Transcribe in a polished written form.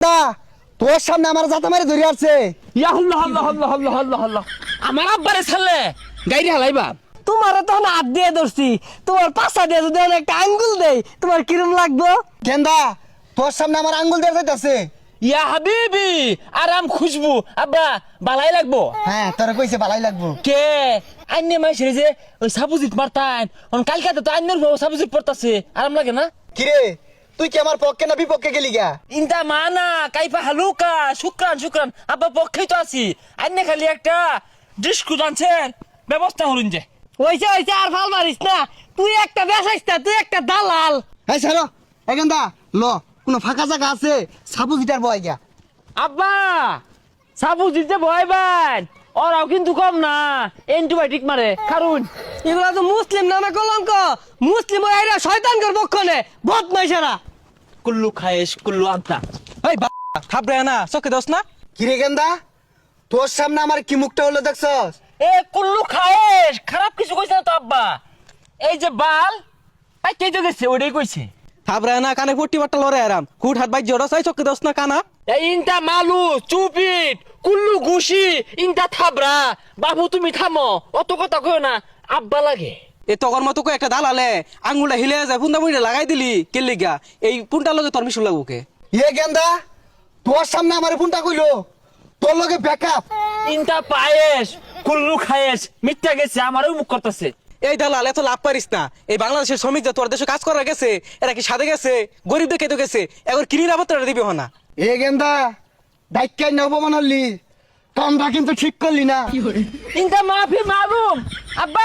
গেন্দা তোর সামনে আমার জাতা মারি ধরে আছে। ইয়া আল্লাহ আল্লাহ আল্লাহ আল্লাহ আল্লাহ আল্লাহ আমার আব্বারে ছাড়লে গাইরে হালাইবা। তোমার তখন হাত দিয়ে ধরছি, তোমার পাশা দিয়ে যদি আমি একটা আঙ্গুল দেই তোমার কিরম লাগবো? গেন্দা তোর সামনে আমার আঙ্গুল দিয়ে যাইতাছে। ইয়া হাবিবি আরাম খুশবু আব্বা বালাই লাগবো। হ্যাঁ তোরা কইছে ভালাই লাগবো। কে আইনে মাইছে যে ওই সাবুজিত মারতান অন কালকাতে তো আইনের বউ সাবুজিত পড়তাছে আরাম লাগে না? কিরে তুই কি আমার পক্ষে না বিপক্ষে গেলি গা? ইনতা মানা কাইফা হালুকা শুক্রান শুক্রান আব্বা পক্ষেই তো আছি। আইনে খালি একটা ডিস্কু জানছেন ব্যবস্থা হলুন যে। হইছে হইছে আর ভাল মারিস না, তুই একটা বেসাইস্তা, তুই একটা দালাল। এই ছাড়ো এই গেন্দা ল কোনো ফাঁকা জায়গা আছে সাবু গিটার বয় গা। আব্বা সাবুজিত যে ভয় পান ওরাও কিন্তু কম না, অ্যান্টিবায়োটিক মারে কারণ এগুলা তো মুসলিম নামে কলঙ্ক, মুসলিম এরা শয়তানগর পক্ষনে বদমাইশেরা। কুল্লু খায়েশ কুল্লু আন্তা। এই খাবরে না চোখে দোস না। কিরে গেন্দা তোর সামনে আমার কি মুখটা হলো দেখছস? এ কুল্লু খায়েশ খারাপ কিছু কইছে না তো আব্বা, এই যে বাল পাইতে তো গেছে ওইটাই কইছে। খাবরে না কানে পট্টি বাট্টা লড়ে আরাম হুট হাত বাইর জড়ো চাই চোখে দোস না কানা। এই ইনতা মালু চুপিট কুল্লু ঘুষি ইনতা থাবরা। বাবু তুমি থামো অত কথা কইও না, আব্বা লাগে। এ তখন মতো কো একটা দালালে আঙ্গুলটা হিলে যায় ফুন্দা মুড়ে লাগাই দিলি কেলিগা এই পুনটার লগে তোর মিশুল লাগুকে। এ গেন্দা তোর সামনে আমার ফোনটা কইলো তোর লগে ব্যাকআপ। ইনতা পায়েস কুল্লু খায়েশ মিথ্যা গেছে আমারও মুখ করতেছে। এই দালাল এত লাভ পারিস না, এই বাংলাদেশের শ্রমিক যে তোর দেশে কাজ করা গেছে এরা কি সাদে গেছে গরিব দেখে তো গেছে এখন কিনির আবত্তা দিবি হনা। এ গেন্দা ডাইকাই না অপমান হলি কামটা কিন্তু ঠিক করলি না। ইনতা মাফি মালুম আব্বা